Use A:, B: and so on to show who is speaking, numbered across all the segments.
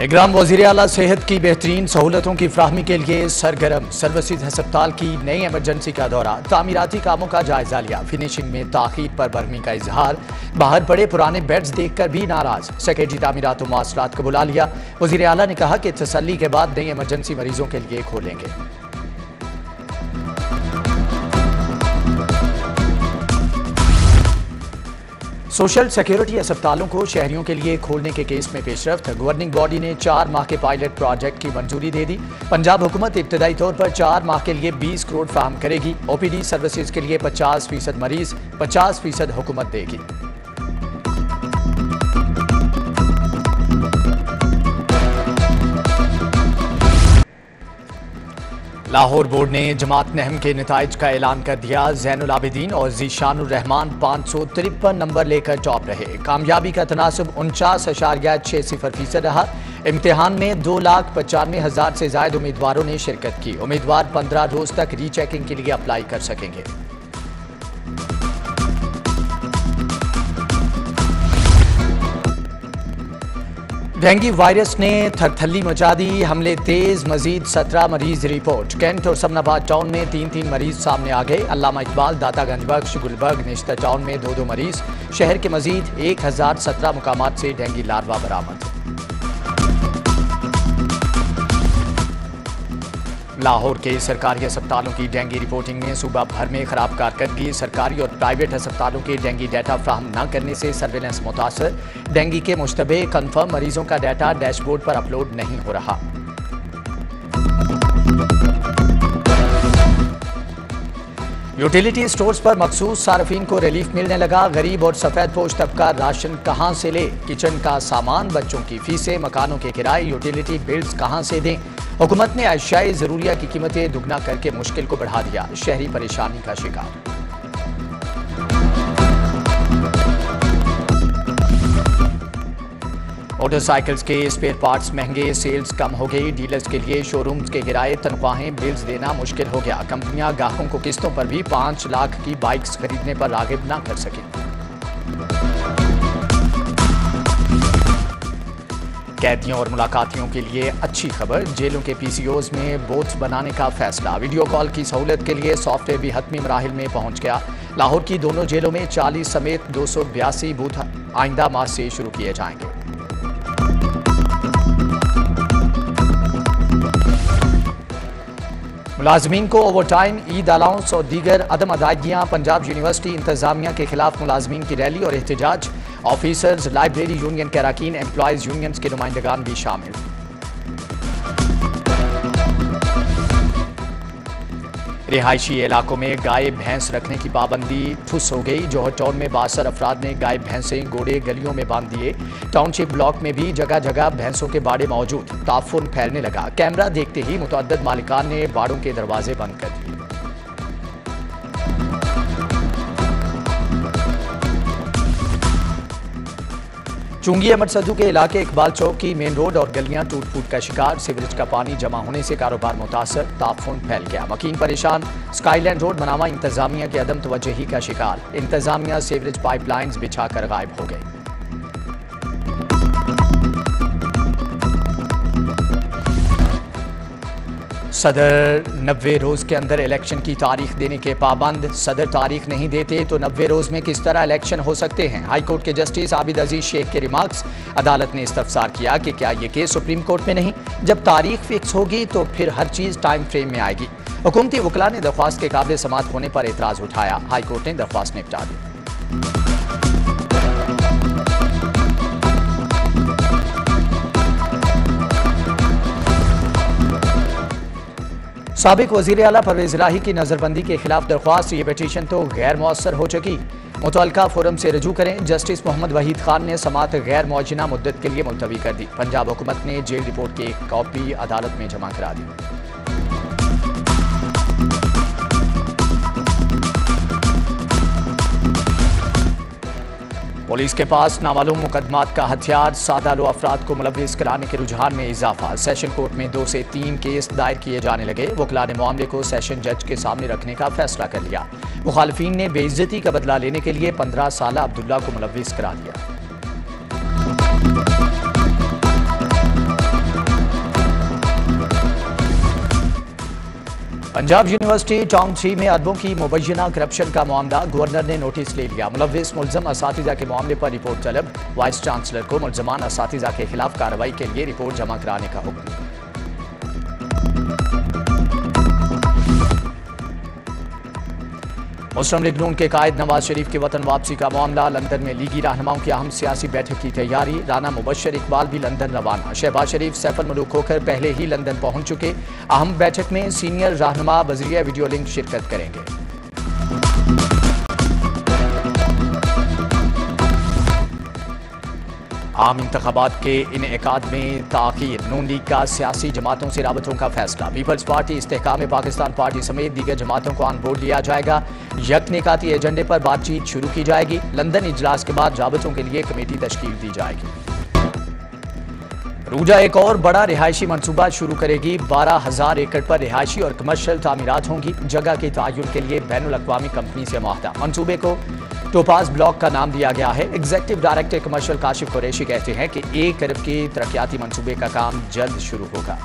A: निगरान वज़ीर आला सेहत की बेहतरीन सहूलतों की फ्राहमी के लिए सरगर्म। सर्वसिद हस्पताल की नई एमरजेंसी का दौरा, तामीराती कामों का जायजा लिया। फिनिशिंग में ताखीर पर बरहमी का इजहार, बाहर पड़े पुराने बेड्स देखकर भी नाराज। सेक्रेटरी तामीरात व मवासलात को बुला लिया। वज़ीर आला ने कहा कि तसल्ली के बाद नई एमरजेंसी मरीजों के लिए खोलेंगे। सोशल सिक्योरिटी अस्पतालों को शहरियों के लिए खोलने के केस में पेशरफ्त। गवर्निंग बॉडी ने 4 माह के पायलट प्रोजेक्ट की मंजूरी दे दी। पंजाब हुकूमत इब्तदाई तौर पर 4 माह के लिए 20 करोड़ फराहम करेगी। ओपीडी सर्विसेज के लिए 50% मरीज, 50% हुकूमत देगी। लाहौर बोर्ड ने जमात नहम के नताइज का ऐलान कर दिया। ज़ैनुल आबिदीन और ज़ीशानुर रहमान 553 नंबर लेकर टॉप रहे। कामयाबी का तनासब 49.60% रहा। इम्तिहान में 2,95,000 से ज़ायद उम्मीदवारों ने शिरकत की। उम्मीदवार 15 रोज तक रीचेकिंग के लिए अप्लाई कर सकेंगे। डेंगू वायरस ने थरथल्ली मचा दी। हमले तेज, मजीद 17 मरीज रिपोर्ट। कैंट और समनाबाद टाउन में 3 मरीज सामने आ गए। अल्लामा इकबाल, दातागंज बख्श, गुलबर्ग, निश्तर टाउन में 2 मरीज। शहर के मजीद 1017 मुकामात से डेंगू लार्वा बरामद। लाहौर के सरकारी अस्पतालों की डेंगू रिपोर्टिंग में सूबा भर में खराब कारकर्दगी। सरकारी और प्राइवेट अस्पतालों के डेंगू डाटा फ्राहम न करने से सर्वेलेंस मुतासर। डेंगू के मुश्तबे कन्फर्म मरीजों का डाटा डैशबोर्ड पर अपलोड नहीं हो रहा। यूटिलिटी स्टोर्स पर मखसूस सार्फिन को रिलीफ मिलने लगा। गरीब और सफेद पोश तबका राशन कहां से ले? किचन का सामान, बच्चों की फीसें, मकानों के किराए, यूटिलिटी बिल्स कहां से दें? हुकूमत ने अशियाए ज़रूरिया की कीमतें दुगना करके मुश्किल को बढ़ा दिया। शहरी परेशानी का शिकार। मोटरसाइकिल्स के स्पेयर पार्ट्स महंगे, सेल्स कम हो गई। डीलर्स के लिए शोरूम्स के किराए, तनख्वाहें, बिल्स देना मुश्किल हो गया। कंपनियां ग्राहकों को किस्तों पर भी 5 लाख की बाइक्स खरीदने पर रागिब ना कर सकी। कैदियों और मुलाकातियों के लिए अच्छी खबर। जेलों के PCOs में बूथ बनाने का फैसला। वीडियो कॉल की सहूलत के लिए सॉफ्टवेयर भी हतमी मराहिल में पहुंच गया। लाहौर की दोनों जेलों में 40 समेत 282 बूथ आइंदा माह से शुरू किए जाएंगे। मुलाजमीन को ओवरटाइम, ईद अलाउंस और दीगर अदम अदायगियां। पंजाब यूनिवर्सिटी इंतजामिया के खिलाफ मुलाजमीन की रैली और एहतजाज। ऑफिसर्स, लाइब्रेरी यूनियन के अरकान, एम्प्लॉयज यूनियंस के नुमाइंदगान भी शामिल। रिहायशी इलाकों में गाय भैंस रखने की पाबंदी ठुस हो गई। जौहर टाउन में 62 अफराद ने गाय भैंसें घोड़े गलियों में बांध दिए। टाउनशिप ब्लॉक में भी जगह जगह भैंसों के बाड़े मौजूद। ताफुन फैलने लगा। कैमरा देखते ही मुतअद्दिद मालिकान ने बाड़ों के दरवाजे बंद कर दिए। चुंगी अहमद सद्दू के इलाके इकबाल चौक की मेन रोड और गलियां टूट फूट का शिकार। सीवरेज का पानी जमा होने से कारोबार मुतासर। ताफुन फैल गया। मकीन परेशान। स्काईलैंड रोड बनावा इंतजामिया की अदम तवज्जुही का शिकार। इंतजामिया सीवरेज पाइपलाइंस बिछाकर गायब हो गई। सदर 90 रोज के अंदर इलेक्शन की तारीख देने के पाबंद। सदर तारीख नहीं देते तो 90 रोज में किस तरह इलेक्शन हो सकते हैं? हाई कोर्ट के जस्टिस आबिद अजीज शेख के रिमार्क्स। अदालत ने इस्तफसार किया कि क्या ये केस सुप्रीम कोर्ट में नहीं? जब तारीख फिक्स होगी तो फिर हर चीज टाइम फ्रेम में आएगी। हुकूमती वकला ने दरख्वास्त के काबिल समाअत होने पर एतराज उठाया। हाई कोर्ट ने दरख्वास्त निपटा दी। साबिक वज़ीर आला परवेज़ इलाही की नज़रबंदी के खिलाफ दरख्वास्त। ये पिटीशन तो गैर मौसर हो चुकी। मुतल्लिका फोरम से रजू करें। जस्टिस मोहम्मद वहीद खान ने समाअत गैर मौजूदा मुद्दत के लिए मुलतवी कर दी। पंजाब हुकूमत ने जेल रिपोर्ट की एक कॉपी अदालत में जमा करा दी। पुलिस के पास नामालूम मुकदमात का हथियार। सादा लो अफराद को मुलव्विस कराने के रुझान में इजाफा। सेशन कोर्ट में 2 से 3 केस दायर किए जाने लगे। वकला ने मामले को सेशन जज के सामने रखने का फैसला कर लिया। मुखालिफिन ने बेइज्जती का बदला लेने के लिए 15 साला अब्दुल्ला को मुलव्विस करा दिया। पंजाब यूनिवर्सिटी टॉम 3 में अरबों की मुबैना करप्शन का मामला, गवर्नर ने नोटिस ले लिया। मुलव्विस मुल्ज़म असातिज़ा के मामले पर रिपोर्ट तलब, वाइस चांसलर को मुल्ज़मान असातिज़ा के खिलाफ कार्रवाई के लिए रिपोर्ट जमा कराने का हुक्म। मुस्लिम लीग नून के कायद नवाज शरीफ की वतन वापसी का मामला, लंदन में लीगी रहनुमाओं की अहम सियासी बैठक की तैयारी। राना मुबशर इकबाल भी लंदन रवाना। शहबाज शरीफ सैफुल मलूक होकर पहले ही लंदन पहुंच चुके। अहम बैठक में सीनियर रहनुमा बजरिया वीडियो लिंक शिरकत करेंगे। आम इंतखाबात के इनेकाद में ताख़ीर, नून लीग का सियासी जमातों से राबतों का फैसला। पीपल्स पार्टी, इस्तेहकाम पाकिस्तान पार्टी समेत दीगर जमातों को ऑन बोर्ड लिया जाएगा। यकनिकाती एजेंडे पर बातचीत शुरू की जाएगी। लंदन इजलास के बाद राबतों के लिए कमेटी तश्कील दी जाएगी। रूजा एक और बड़ा रिहायशी मनसूबा शुरू करेगी। 12,000 एकड़ पर रिहायशी और कमर्शियल तामीरात होंगी। जगह के तयन के लिए बैनुल अक़वामी कंपनी से मुआहदा। मनसूबे को टोपाज ब्लॉक का नाम दिया गया है। Executive director commercial Kashif Qureshi कहते हैं कि 1 अरब के तरक्याती मनसूबे का काम जल्द शुरू होगा।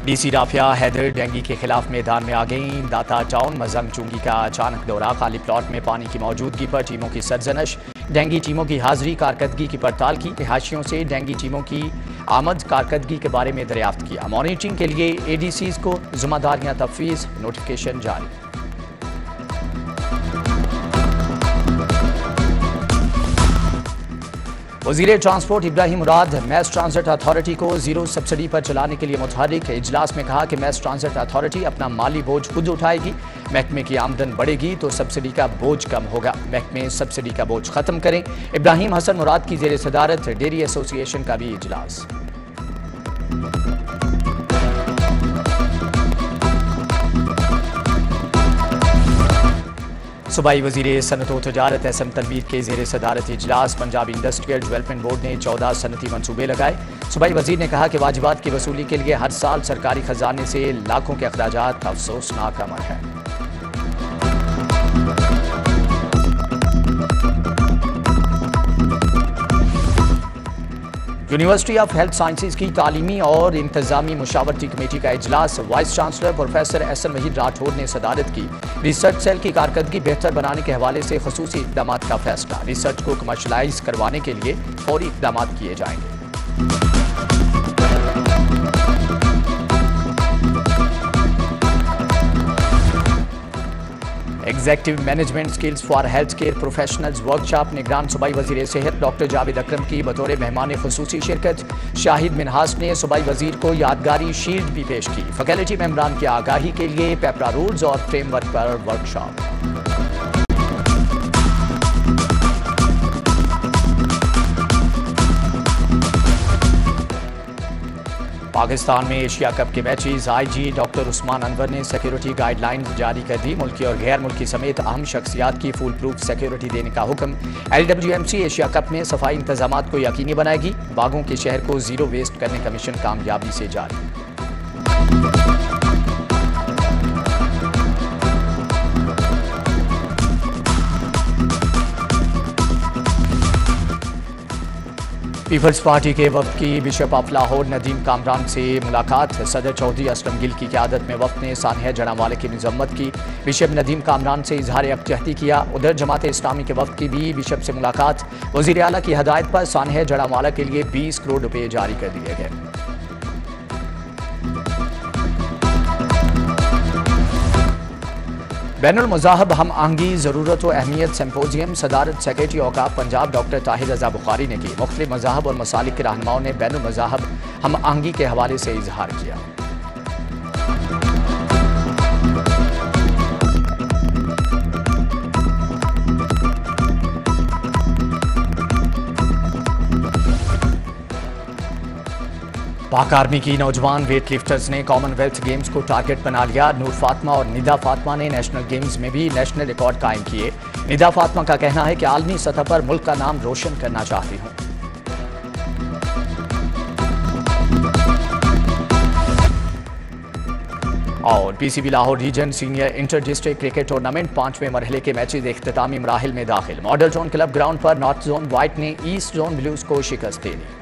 A: डीसी राफिया हैदर डेंगी के खिलाफ मैदान में आ गई। दाता टाउन मजंग चुंगी का अचानक दौरा, खाली प्लॉट में पानी की मौजूदगी पर टीमों की सरजनश। डेंगी टीमों की हाजिरी, कारकर्दगी की पड़ताल की। रिहायशियों से डेंगी टीमों की आमद कारकर्दगी के बारे में दरियाफ्त किया। मॉनिटरिंग के लिए एडीसीज को जिम्मेदारियां तफवीज, नोटिफिकेशन जारी। वज़ीर ट्रांसपोर्ट इब्राहिम मुराद मैस ट्रांजिट अथॉरिटी को जीरो सब्सिडी पर चलाने के लिए मुतहर्रिक। इजलास में कहा कि मैस ट्रांजिट अथॉरिटी अपना माली बोझ खुद उठाएगी। महकमे की आमदन बढ़ेगी तो सब्सिडी का बोझ कम होगा। महकमे सब्सिडी का बोझ खत्म करें। इब्राहिम हसन मुराद की ज़ेर सदारत डेयरी एसोसिएशन का भी इजलास। सूबाई वज़ीर सनत व तजारत एसएम तनवीर के ज़ेर सदारत इजलास। पंजाब इंडस्ट्रियल डेवलपमेंट बोर्ड ने 14 सनती मनसूबे लगाए। सूबाई वज़ीर ने कहा कि वाजिबात की वसूली के लिए हर साल सरकारी खजाने से लाखों के अखराजात अफसोसनाक अमल है। यूनिवर्सिटी ऑफ हेल्थ साइंसेज की तालीमी और इंतजामी मुशावरती कमेटी का इजलास। Vice chancellor professor Ehsan Waheed Rathore ने सदारत की। रिसर्च सेल की कारकर्दगी बेहतर बनाने के हवाले से खसूसी इक़दाम का फैसला। रिसर्च को कमर्शलाइज करवाने के लिए फौरी इक़दाम किए जाएंगे। Executive management skills for health care professionals workshop. निगरान सूबाई वज़ीर सेहत डॉक्टर जावेद अकरम की बतौर मेहमान खुसूसी शिरकत। शाहिद मिनहास ने सूबाई वज़ीर को यादगारी शील्ड भी पेश की। फैकल्टी मेंबरान की आगाही के लिए पेपरा रूल्स और फ्रेमवर्क पर वर्कशॉप। पाकिस्तान में एशिया कप के matches. IG doctor Usman Anwar ने सिक्योरिटी गाइडलाइंस जारी कर दी। मुल्की और गैर मुल्की समेत अहम शख्सियात की फुल प्रूफ सिक्योरिटी देने का हुक्म। LWMC एशिया कप में सफाई इंतजामात को यकीनी बनाएगी। बागों के शहर को जीरो वेस्ट करने का मिशन कामयाबी से जारी। पीपल्स पार्टी के वफ्द की बिशप ऑफ लाहौर नदीम कामरान से मुलाकात। सदर चौधरी असलम गिल की क़यादत में वफ्द ने सानिया जड़ावाले की मज़म्मत की। बिशप नदीम कामरान से इजहार यकजहती किया। उधर जमात इस्लामी के वफ्द की भी बिशप से मुलाकात। वज़ीर आला की हदायत पर सानिया जड़ावाला के लिए 20 करोड़ रुपये जारी कर दिए गए। बैनुल मज़ाहब हम आहंगी ज़रूरत व अहमियत सिम्पोजियम। सदारत सेक्रेटरी औकाफ पंजाब डॉक्टर ताहिर रज़ा बुखारी ने की। मुख्तलिफ मज़ाहब और मसालिक के रहनुमाओं ने बैनुल मज़ाहब हम आहंगी के हवाले से इजहार किया। पाक आर्मी की नौजवान वेट लिफ्टर्स ने कॉमनवेल्थ गेम्स को टारगेट बना लिया। नूर फातिमा और निदा फातिमा ने नेशनल गेम्स में भी नेशनल रिकॉर्ड कायम किए। निदा फातिमा का कहना है कि आलमी सतह पर मुल्क का नाम रोशन करना चाहती हूँ। और PCB Lahore region senior inter district cricket tournament 5वें मरहले के मैचेज इख्तितामी मराहिल में दाखिल। मॉडल टाउन क्लब ग्राउंड पर नॉर्थ जोन वाइट ने ईस्ट जोन ब्लूज को शिकस्त दे दी।